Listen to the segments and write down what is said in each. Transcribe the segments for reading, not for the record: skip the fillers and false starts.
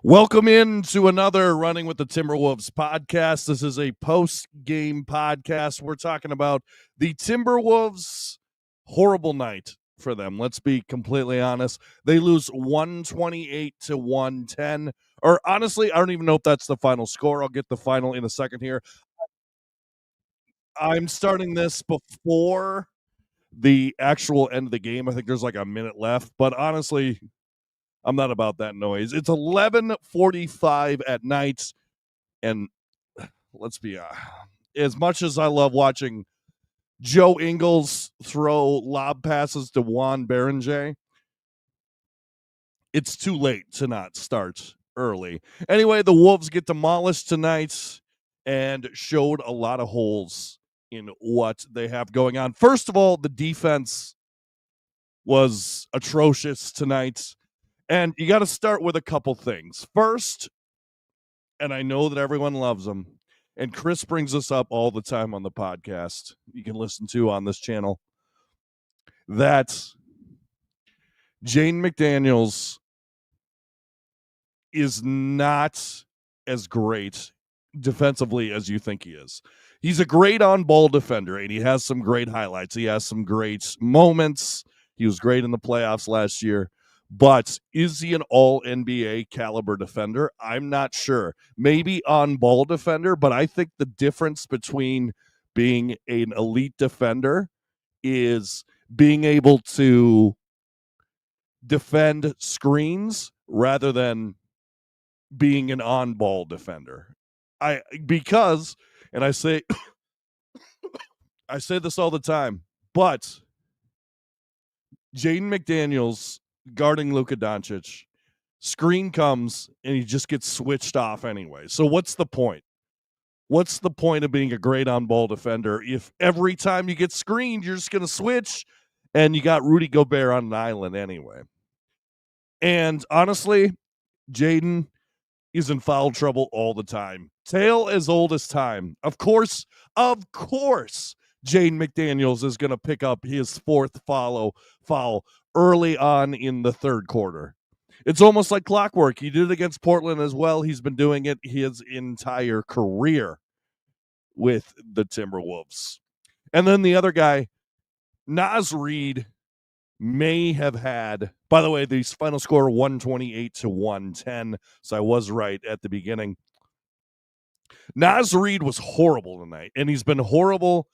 Welcome in to another Running with the Timberwolves podcast. This is a post-game podcast. We're talking about the Timberwolves' horrible night for them. Let's be completely honest. They lose 128 to 110. Or honestly, I don't even know if that's the final score. I'll get the final in a second here. I'm starting this before the actual end of the game. I think there's like a minute left, but honestly, I'm not about that noise. It's 11:45 at night, and let's be as much as I love watching Joe Ingles throw lob passes to Juan Berenjay, it's too late to not start early. Anyway, the Wolves get demolished tonight and showed a lot of holes in what they have going on. First of all, the defense was atrocious tonight. And you got to start with a couple things. First, and I know that everyone loves him, and Chris brings this up all the time on the podcast you can listen to on this channel, that Jaden McDaniels is not as great defensively as you think he is. He's a great on-ball defender, and he has some great highlights. He has some great moments. He was great in the playoffs last year. But is he an all-NBA caliber defender? I'm not sure. Maybe on-ball defender, but I think the difference between being an elite defender is being able to defend screens rather than being an on-ball defender. Because I say I say this all the time, but Jaden McDaniels guarding Luka Doncic, screen comes and he just gets switched off anyway. So what's the point? What's the point of being a great on-ball defender if every time you get screened, you're just going to switch and you got Rudy Gobert on an island anyway? And honestly, Jaden is in foul trouble all the time. Tale as old as time. Of course, Jaden McDaniels is going to pick up his fourth foul early on in the third quarter. It's almost like clockwork. He did it against Portland as well. He's been doing it his entire career with the Timberwolves. And then the other guy, Naz Reid, may have had, by the way, the final score 128 to 110. So I was right at the beginning. Naz Reid was horrible tonight, and he's been horrible.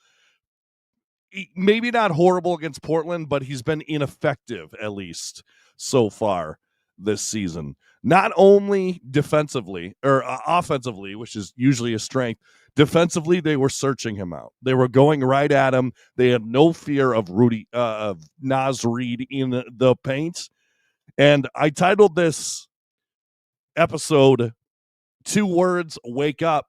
Maybe not horrible against Portland, but he's been ineffective, at least so far this season. Not only defensively or offensively, which is usually a strength, defensively they were searching him out. They were going right at him. They had no fear of Naz Reid in the paint. And I titled this episode 2 words, wake up,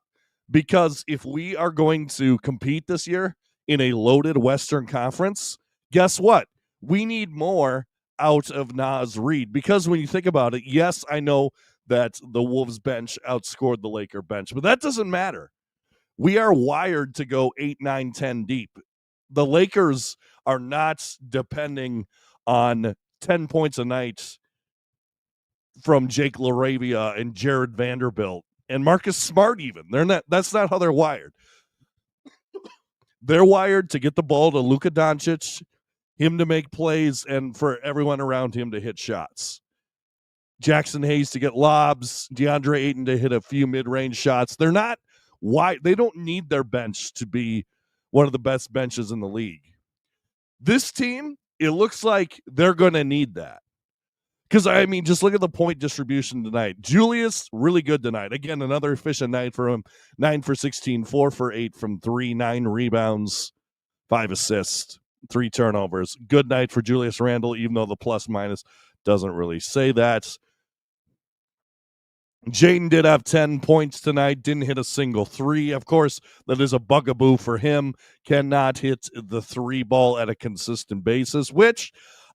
because if we are going to compete this year in a loaded Western Conference, guess what? We need more out of Naz Reid, because when you think about it, yes, I know that the Wolves bench outscored the Laker bench, but that doesn't matter. We are wired to go 8, 9, 10 deep. The Lakers are not depending on 10 points a night from Jake LaRavia and Jared Vanderbilt and Marcus Smart even. That's not how they're wired. They're wired to get the ball to Luka Doncic, him to make plays, and for everyone around him to hit shots. Jackson Hayes to get lobs, DeAndre Ayton to hit a few mid-range shots. They're not wide. They don't need their bench to be one of the best benches in the league. This team, it looks like they're going to need that. Because, I mean, just look at the point distribution tonight. Julius, really good tonight. Again, another efficient night for him. 9 for 16, 4 for 8 from 3, 9 rebounds, 5 assists, 3 turnovers. Good night for Julius Randle, even though the plus-minus doesn't really say that. Jaden did have 10 points tonight, didn't hit a single 3. Of course, that is a bugaboo for him. Cannot hit the 3 ball at a consistent basis, which,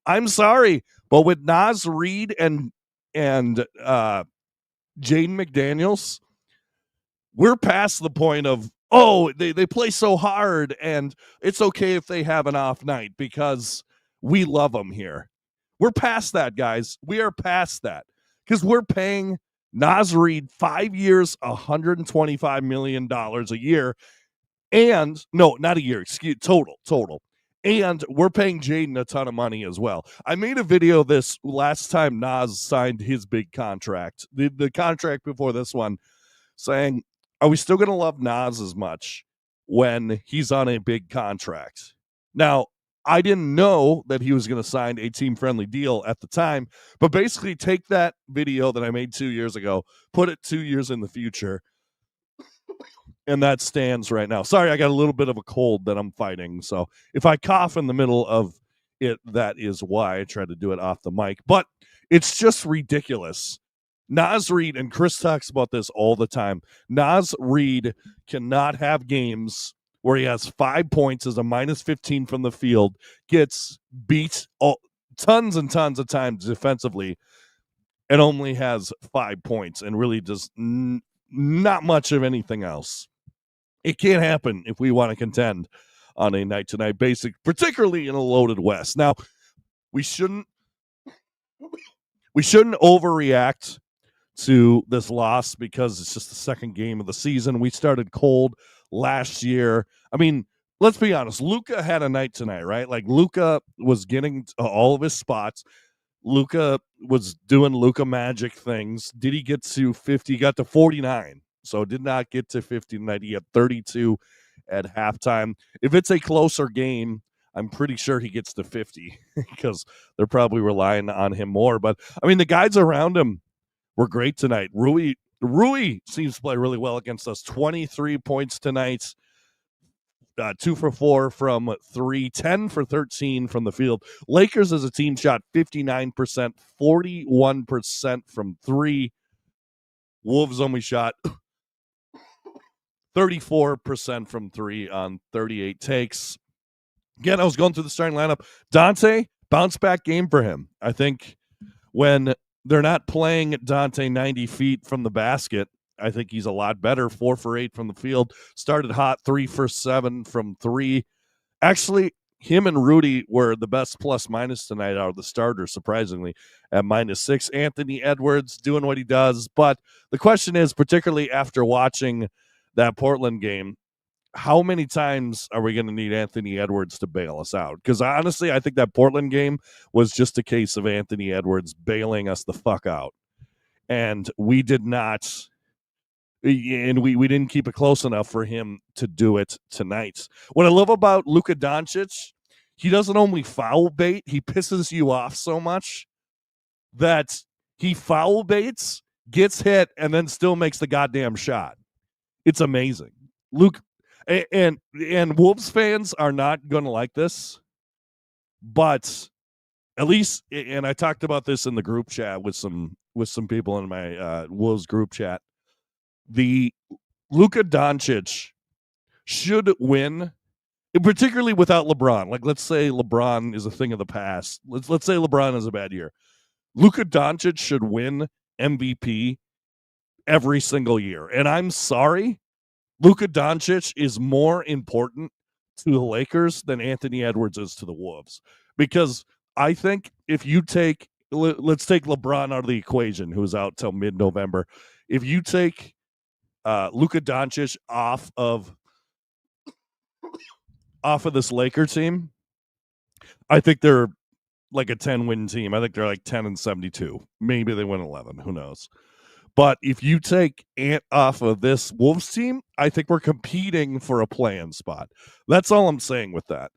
I'm sorry, but with Naz Reid and Jaden McDaniels, we're past the point of, they play so hard and it's okay if they have an off night because we love them here. We're past that, guys. We are past that because we're paying Naz Reid, 5 years, $125 million a year. And no, not a year, excuse total. And we're paying Jaden a ton of money as well. I made a video this last time Nas signed his big contract, the contract before this one, saying, are we still going to love Nas as much when he's on a big contract? Now, I didn't know that he was going to sign a team-friendly deal at the time, but basically take that video that I made 2 years ago, put it 2 years in the future, and that stands right now. Sorry, I got a little bit of a cold that I'm fighting, so if I cough in the middle of it, that is why I tried to do it off the mic. But it's just ridiculous. Naz Reid, and Chris talks about this all the time, Naz Reid cannot have games where he has 5 points as a minus 15 from the field, gets beat tons and tons of times defensively, and only has 5 points and really does not much of anything else. It can't happen if we want to contend on a night-to-night basis, particularly in a loaded West. Now, we shouldn't overreact to this loss because it's just the second game of the season. We started cold last year. I mean, let's be honest. Luka had a night tonight, right? Like, Luka was getting all of his spots. Luka was doing Luka magic things. Did he get to 50? He got to 49. So did not get to 50 tonight. He had 32 at halftime. If it's a closer game, I'm pretty sure he gets to 50 because they're probably relying on him more. But, I mean, the guys around him were great tonight. Rui seems to play really well against us. 23 points tonight. 2 for 4 from 3, 10 for 13 from the field. Lakers as a team shot 59%, 41% from 3. Wolves only shot 34% from 3 on 38 takes. Again, I was going through the starting lineup. Dante, bounce back game for him. I think when they're not playing Dante 90 feet from the basket, I think he's a lot better. 4 for 8 from the field. Started hot, 3 for 7 from 3. Actually, him and Rudy were the best plus-minus tonight out of the starters, surprisingly, at -6. Anthony Edwards doing what he does. But the question is, particularly after watching that Portland game, how many times are we going to need Anthony Edwards to bail us out? Because honestly, I think that Portland game was just a case of Anthony Edwards bailing us the fuck out. And we did not, and we didn't keep it close enough for him to do it tonight. What I love about Luka Doncic, he doesn't only foul bait, he pisses you off so much that he foul baits, gets hit, and then still makes the goddamn shot. It's amazing. Luke and Wolves fans are not going to like this, but at least, and I talked about this in the group chat with some people in my Wolves group chat. The Luka Doncic should win, particularly without LeBron. Like, let's say LeBron is a thing of the past. Let's say LeBron has a bad year. Luka Doncic should win MVP every single year. And I'm sorry, Luka Doncic is more important to the Lakers than Anthony Edwards is to the Wolves. Because I think if you take, let's take LeBron out of the equation, who's out till mid-November. If you take Luka Doncic off of this Laker team, I think they're like a 10-win team. I think they're like 10-72. Maybe they win 11. Who knows? But if you take Ant off of this Wolves team, I think we're competing for a play-in spot. That's all I'm saying with that.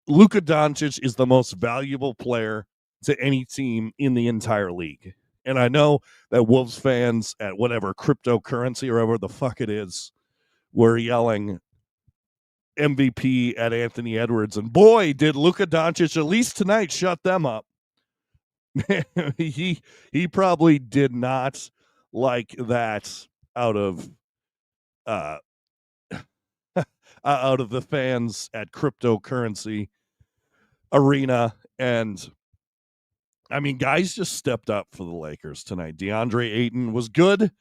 Luka Doncic is the most valuable player to any team in the entire league. And I know that Wolves fans at whatever cryptocurrency or whatever the fuck it is were yelling MVP at Anthony Edwards. And boy, did Luka Doncic, at least tonight, shut them up. he probably did not like that out of out of the fans at cryptocurrency arena. And I mean, guys just stepped up for the Lakers tonight. DeAndre Ayton was good.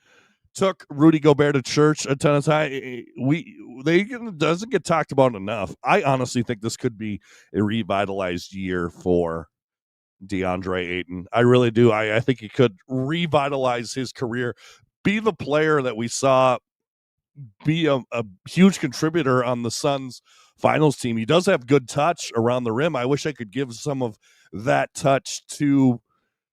Took Rudy Gobert to church a ton of time. Doesn't get talked about enough. I honestly think this could be a revitalized year for DeAndre Ayton. I really do. I think he could revitalize his career, be the player that we saw be a huge contributor on the Suns finals team. He does have good touch around the rim. I wish I could give some of that touch to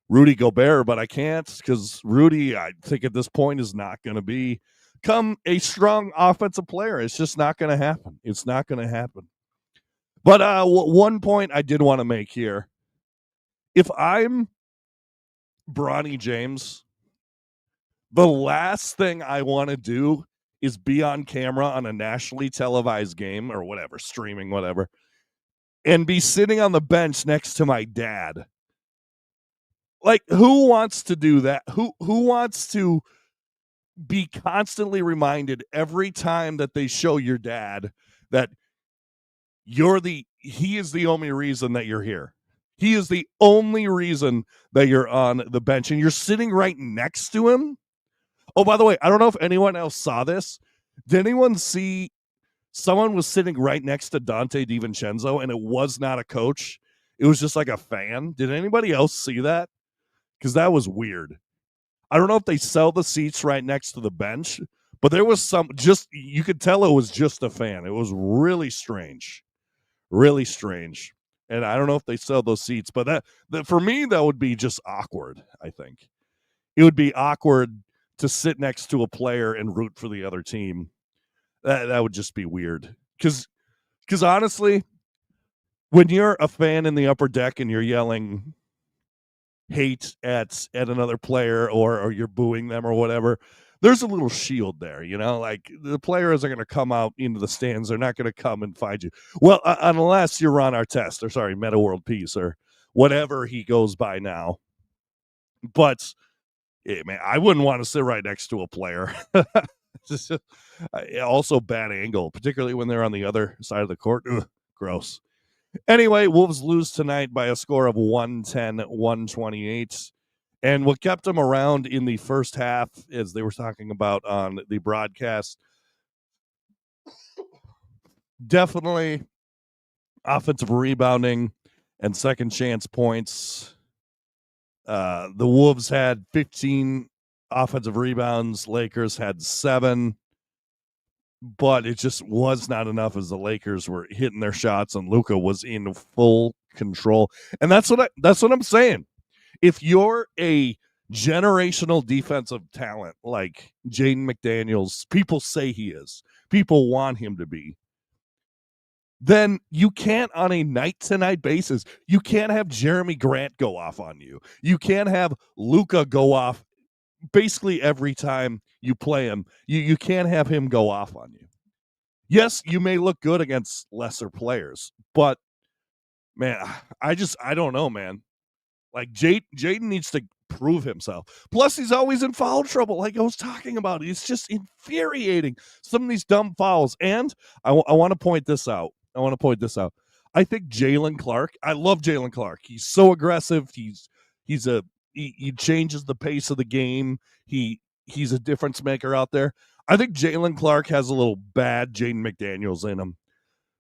Rudy Gobert, but I can't because Rudy, I think at this point, is not going to become a strong offensive player. It's just not going to happen. It's not going to happen. But one point I did want to make here. If I'm Bronny James, the last thing I want to do is be on camera on a nationally televised game or whatever, streaming, whatever, and be sitting on the bench next to my dad. Like, who wants to do that? Who wants to be constantly reminded every time that they show your dad that he is the only reason that you're here. He is the only reason that you're on the bench and you're sitting right next to him. Oh, by the way, I don't know if anyone else saw this. Did anyone see someone was sitting right next to Dante DiVincenzo and it was not a coach? It was just like a fan. Did anybody else see that? Because that was weird. I don't know if they sell the seats right next to the bench, but there was you could tell it was just a fan. It was really strange. Really strange. And I don't know if they sell those seats, but that for me, that would be just awkward, I think. It would be awkward to sit next to a player and root for the other team. That would just be weird. Because honestly, when you're a fan in the upper deck and you're yelling hate at another player or you're booing them or whatever, there's a little shield there, like the players are going to come out into the stands. They're not going to come and find you. Well, unless you're Ron Artest or Meta World Peace or whatever he goes by now. But man, I wouldn't want to sit right next to a player. Also bad angle, particularly when they're on the other side of the court. Ugh, gross. Anyway, Wolves lose tonight by a score of 110-128. And what kept them around in the first half, as they were talking about on the broadcast, definitely offensive rebounding and second chance points. The Wolves had 15 offensive rebounds. Lakers had 7. But it just was not enough as the Lakers were hitting their shots and Luka was in full control. And that's what I'm saying. If you're a generational defensive talent like Jaden McDaniels, people say he is, people want him to be, then you can't on a night-to-night basis, you can't have Jeremy Grant go off on you. You can't have Luka go off basically every time you play him. You can't have him go off on you. Yes, you may look good against lesser players, but man, I don't know, man. Like Jaden needs to prove himself. Plus, he's always in foul trouble, like I was talking about. It's just infuriating. Some of these dumb fouls. And I want to point this out. I think Jalen Clark. I love Jalen Clark. He's so aggressive. He changes the pace of the game. He's a difference maker out there. I think Jalen Clark has a little bad Jaden McDaniels in him.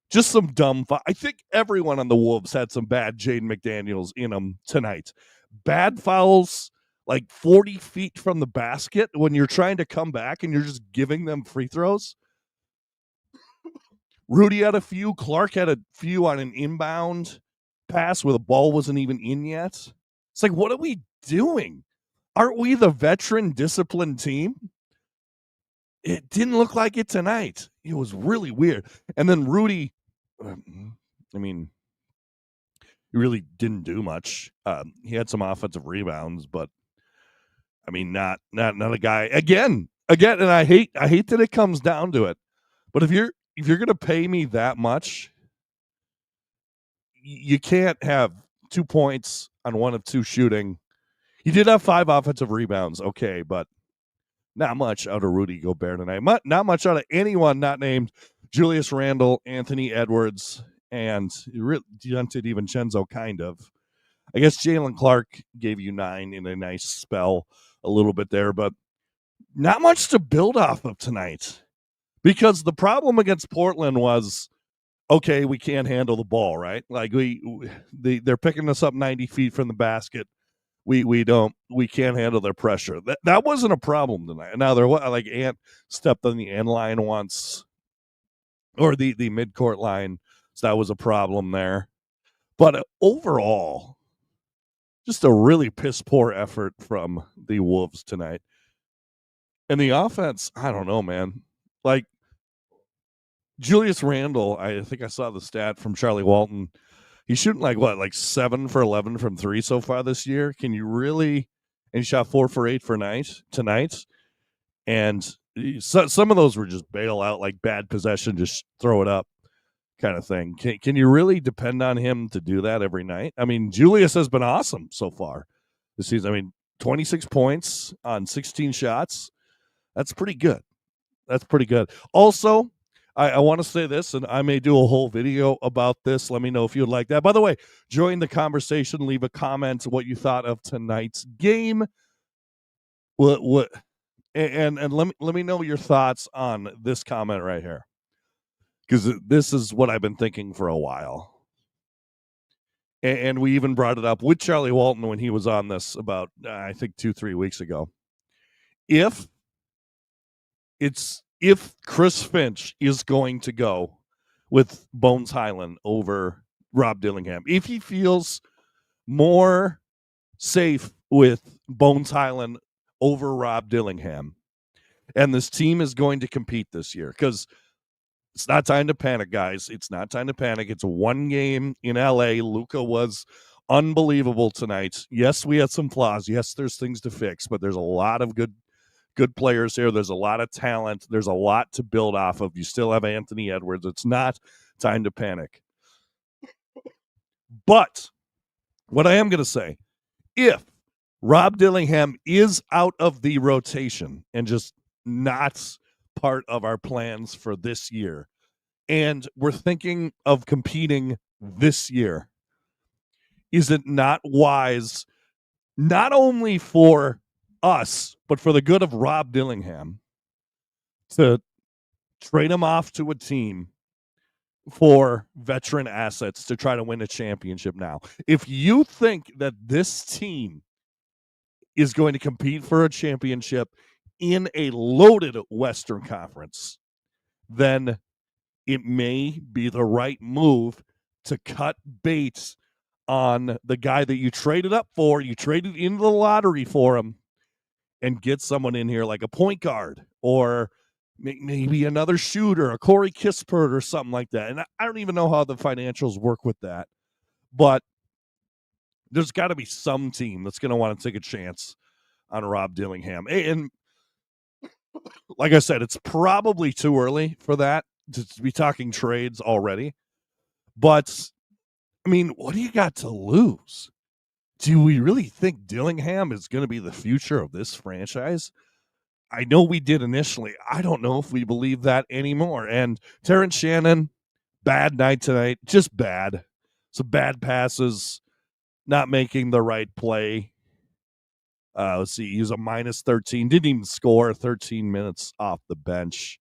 Just some dumb I think everyone on the Wolves had some bad Jaden McDaniels in them tonight. Bad fouls like 40 feet from the basket when you're trying to come back and you're just giving them free throws. Rudy had a few. Clark had a few on an inbound pass where the ball wasn't even in yet. It's like, what are we doing? Aren't we the veteran disciplined team? It didn't look like it tonight. It was really weird. And then Rudy, I mean, he really didn't do much. He had some offensive rebounds, but I mean, not a guy again. And I hate that it comes down to it. But if you're gonna pay me that much, you can't have 2 points on 1 of 2 shooting. He did have 5 offensive rebounds, okay, but not much out of Rudy Gobert tonight. Not much out of anyone not named Julius Randle, Anthony Edwards, and Dante DiVincenzo, kind of. I guess Jalen Clark gave you 9 in a nice spell a little bit there, but not much to build off of tonight. Because the problem against Portland was, okay, we can't handle the ball, right? Like they're picking us up 90 feet from the basket. We can't handle their pressure. That wasn't a problem tonight. Now there was like Ant stepped on the end line once, or the midcourt line, so that was a problem there. But overall, just a really piss poor effort from the Wolves tonight. And the offense, I don't know, man. Like Julius Randle, I think I saw the stat from Charlie Walton. He's shooting like 7 for 11 from 3 so far this year. Can you really? And he shot 4 for 8 for tonight. And some of those were just bail out, like bad possession, just throw it up kind of thing. Can you really depend on him to do that every night? I mean, Julius has been awesome so far this season. I mean, 26 points on 16 shots. That's pretty good. That's pretty good. Also, I want to say this, and I may do a whole video about this. Let me know if you'd like that. By the way, join the conversation. Leave a comment what you thought of tonight's game. What and let me know your thoughts on this comment right here, because this is what I've been thinking for a while. And we even brought it up with Charlie Walton when he was on this about I think 2-3 weeks ago. If Chris Finch is going to go with Bones Highland over Rob Dillingham, if he feels more safe with Bones Highland over Rob Dillingham, and this team is going to compete this year, because it's not time to panic, guys. It's not time to panic. It's one game in LA. Luka was unbelievable tonight. Yes, we had some flaws. Yes, there's things to fix, but there's a lot of good players here. There's a lot of talent. There's a lot to build off of. You still have Anthony Edwards. It's not time to panic. But what I am going to say, if Rob Dillingham is out of the rotation and just not part of our plans for this year, and we're thinking of competing this year, is it not wise, not only for us, but for the good of Rob Dillingham, to trade him off to a team for veteran assets to try to win a championship now? If you think that this team is going to compete for a championship in a loaded Western Conference, then it may be the right move to cut bait on the guy that you traded up for. You traded into the lottery for him, and get someone in here like a point guard or maybe another shooter, a Corey Kispert or something like that. And I don't even know how the financials work with that, but there's got to be some team that's going to want to take a chance on Rob Dillingham. And like I said, it's probably too early for that to be talking trades already. But, I mean, what do you got to lose? Do we really think Dillingham is going to be the future of this franchise? I know we did initially. I don't know if we believe that anymore. And Terrence Shannon, bad night tonight. Just bad. Some bad passes, not making the right play. Let's see. He was a minus 13. Didn't even score. 13 minutes off the bench.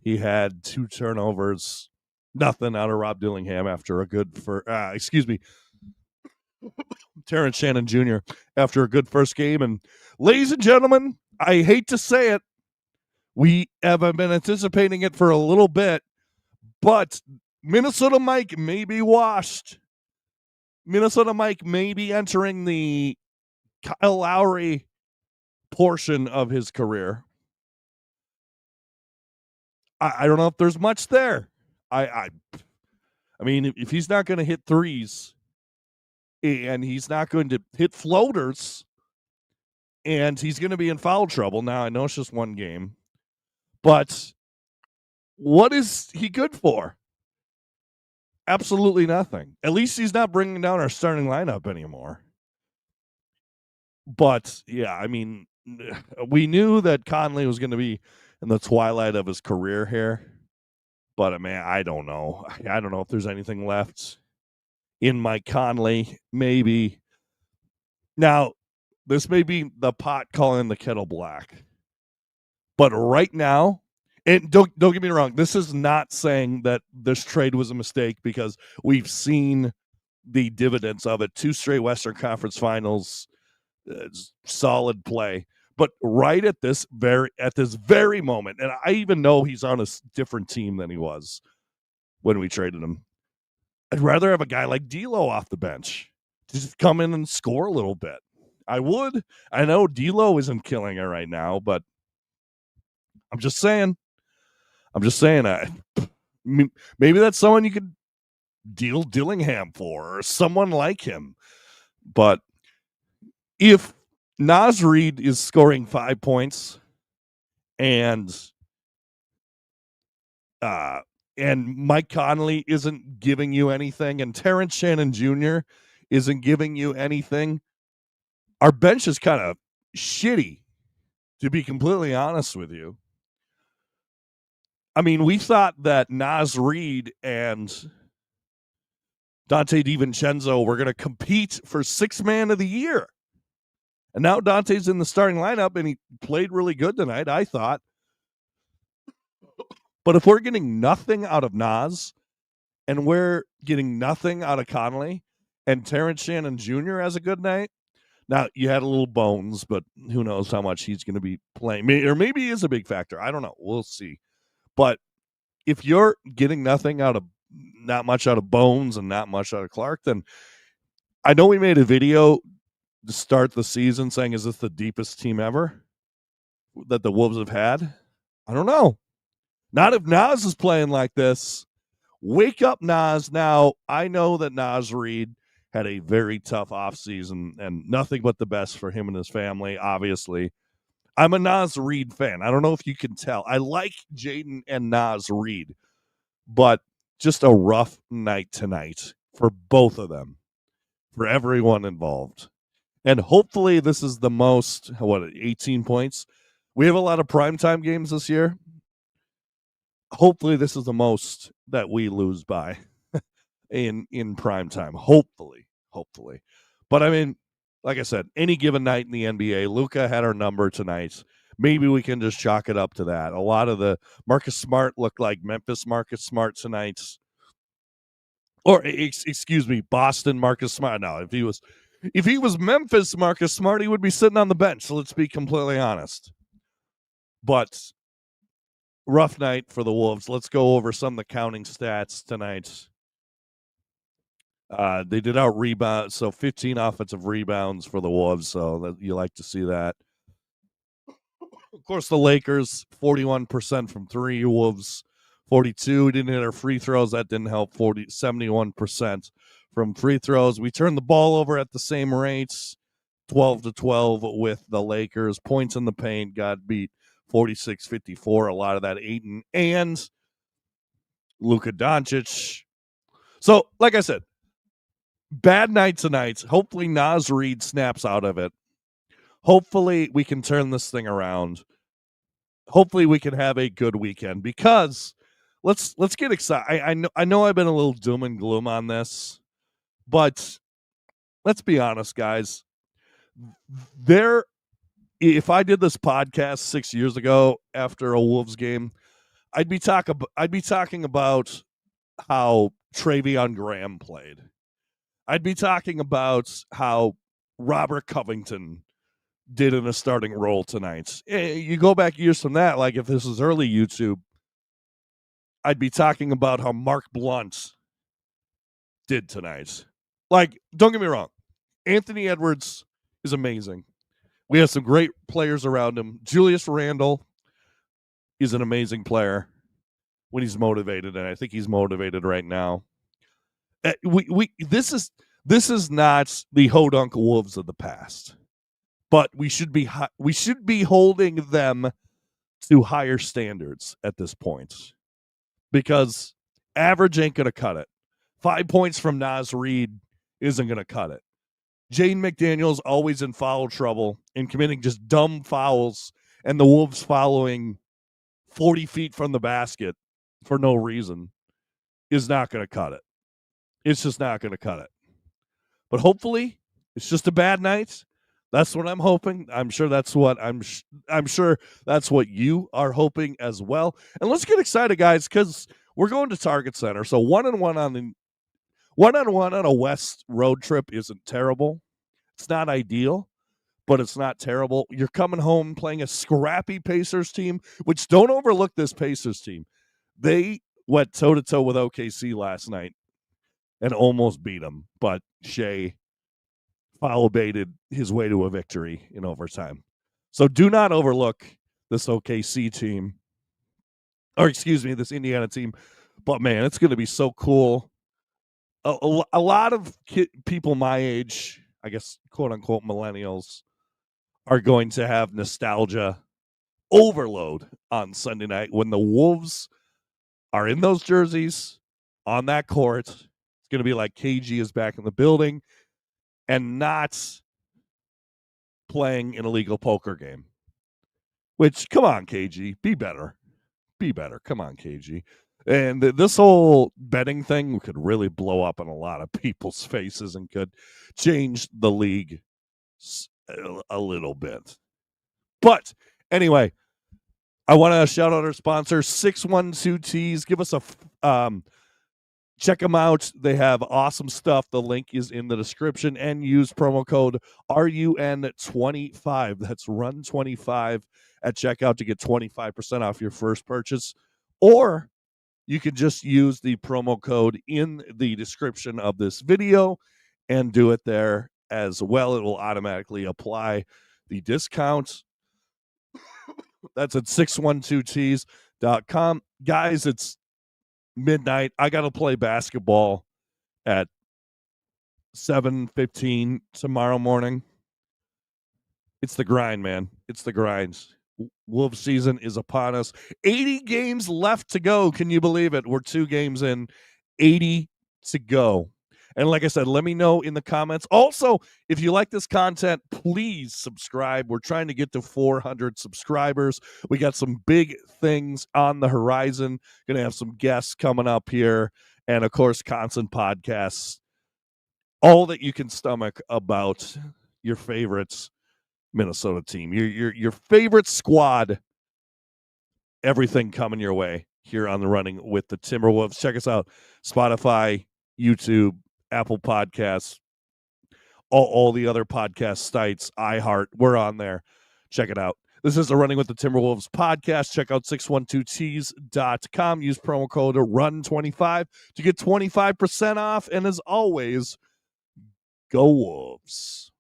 He had 2 turnovers. Nothing out of Rob Dillingham after a good Terrence Shannon Jr. after a good first game. And ladies and gentlemen, I hate to say it, we have been anticipating it for a little bit, but Minnesota Mike may be washed. Minnesota Mike may be entering the Kyle Lowry portion of his career. I don't know if there's much there. I mean, if he's not going to hit threes and he's not going to hit floaters and he's going to be in foul trouble. Now, I know it's just one game, but what is he good for? Absolutely nothing. At least he's not bringing down our starting lineup anymore. But, yeah, I mean, we knew that Conley was going to be in the twilight of his career here. But, man, I don't know. I don't know if there's anything left in Mike Conley. Maybe. Now, this may be the pot calling the kettle black. But right now, And don't get me wrong, this is not saying that this trade was a mistake, because we've seen the dividends of it. 2 straight Western Conference Finals, solid play. But right at this very moment, and I even know he's on a different team than he was when we traded him. I'd rather have a guy like D'Lo off the bench to just come in and score a little bit. I would. I know D'Lo isn't killing it right now, but I'm just saying. Maybe that's someone you could deal Dillingham for, or someone like him. But if Naz Reid is scoring 5 points and Mike Conley isn't giving you anything, and Terrence Shannon Jr. isn't giving you anything, our bench is kind of shitty, to be completely honest with you. I mean, we thought that Naz Reid and Dante DiVincenzo were going to compete for Sixth Man of the Year. And now Dante's in the starting lineup, and he played really good tonight, I thought. But if we're getting nothing out of Naz, and we're getting nothing out of Conley, and Terrence Shannon Jr. has a good night, now you had a little Bones, but who knows how much he's going to be playing. Or maybe he is a big factor. I don't know. We'll see. But if you're getting not much out of Bones and not much out of Clark, then I know we made a video to start the season saying, is this the deepest team ever that the Wolves have had? I don't know. Not if Naz is playing like this. Wake up, Naz. Now, I know that Naz Reid had a very tough offseason and nothing but the best for him and his family, obviously. I'm a Naz Reid fan. I don't know if you can tell. I like Jaden and Naz Reid, but just a rough night tonight for both of them, for everyone involved. And hopefully this is the most, 18 points? We have a lot of primetime games this year. Hopefully this is the most that we lose by in primetime. Hopefully. But I mean, like I said, any given night in the NBA, Luka had our number tonight. Maybe we can just chalk it up to that. A lot of the Marcus Smart looked like Memphis Marcus Smart tonight. Or excuse me, Boston Marcus Smart. No, if he was Memphis Marcus Smart, he would be sitting on the bench. So let's be completely honest. But rough night for the Wolves. Let's go over some of the counting stats tonight. They did out rebound, so 15 offensive rebounds for the Wolves. So you like to see that. Of course, the Lakers 41% from three. Wolves 42. Didn't hit our free throws. That didn't help. 71% from free throws. We turned the ball over at the same rates, 12-12 with the Lakers. Points in the paint got beat 46-54. A lot of that Ayton and Luka Doncic. So, like I said, bad night tonight. Hopefully Naz Reid snaps out of it. Hopefully we can turn this thing around. Hopefully we can have a good weekend, because let's get excited. I know I've been a little doom and gloom on this, but let's be honest, guys. If I did this podcast 6 years ago after a Wolves game, I'd be talking about how Travion Graham played. I'd be talking about how Robert Covington did in a starting role tonight. You go back years from that, like if this was early YouTube, I'd be talking about how Mark Blunt did tonight. Like, don't get me wrong, Anthony Edwards is amazing. We have some great players around him. Julius Randle is an amazing player when he's motivated, and I think he's motivated right now. This is not the Hodunk Wolves of the past, but we should be holding them to higher standards at this point, because average ain't going to cut it. 5 points from Naz Reid isn't going to cut it. Jaden McDaniels always in foul trouble and committing just dumb fouls, and the Wolves following 40 feet from the basket for no reason is not going to cut it. It's just not going to cut it. But hopefully it's just a bad night. That's what I'm hoping. I'm sure that's what I'm sure that's what you are hoping as well. And let's get excited, guys, because we're going to Target Center. So 1-1 on a West road trip isn't terrible. It's not ideal, but it's not terrible. You're coming home playing a scrappy Pacers team, which don't overlook this Pacers team. They went toe to toe with OKC last night and almost beat them, but Shea foul baited his way to a victory in overtime. So do not overlook this OKC team, or excuse me, this Indiana team. But man, it's going to be so cool. A lot of people my age, I guess, quote unquote, millennials, are going to have nostalgia overload on Sunday night when the Wolves are in those jerseys on that court. It's going to be like KG is back in the building and not playing an illegal poker game. Which, come on, KG, be better. Be better. Come on, KG. And this whole betting thing could really blow up in a lot of people's faces and could change the league a little bit. But anyway, I want to shout out our sponsor, 612Ts. Give us a check them out. They have awesome stuff. The link is in the description, and use promo code RUN25. That's RUN25 at checkout to get 25% off your first purchase. Or you can just use the promo code in the description of this video and do it there as well. It will automatically apply the discount. That's at 612ts.com. Guys, it's midnight. I got to play basketball at 7:15 tomorrow morning. It's the grind, man. It's the grind. Wolves season is upon us. 80 games left to go. Can you believe it? We're 2 games in, 80 to go. And like I said, let me know in the comments. Also, if you like this content, please subscribe. We're trying to get to 400 subscribers. We got some big things on the horizon. Going to have some guests coming up here. And, of course, constant podcasts. All that you can stomach about your favorites. Minnesota team, your favorite squad, everything coming your way here on the Running with the Timberwolves. Check us out, Spotify, YouTube, Apple Podcasts, all the other podcast sites, iHeart, we're on there. Check it out. This is the Running with the Timberwolves podcast. Check out 612ts.com. Use promo code RUN25 to get 25% off. And as always, go Wolves.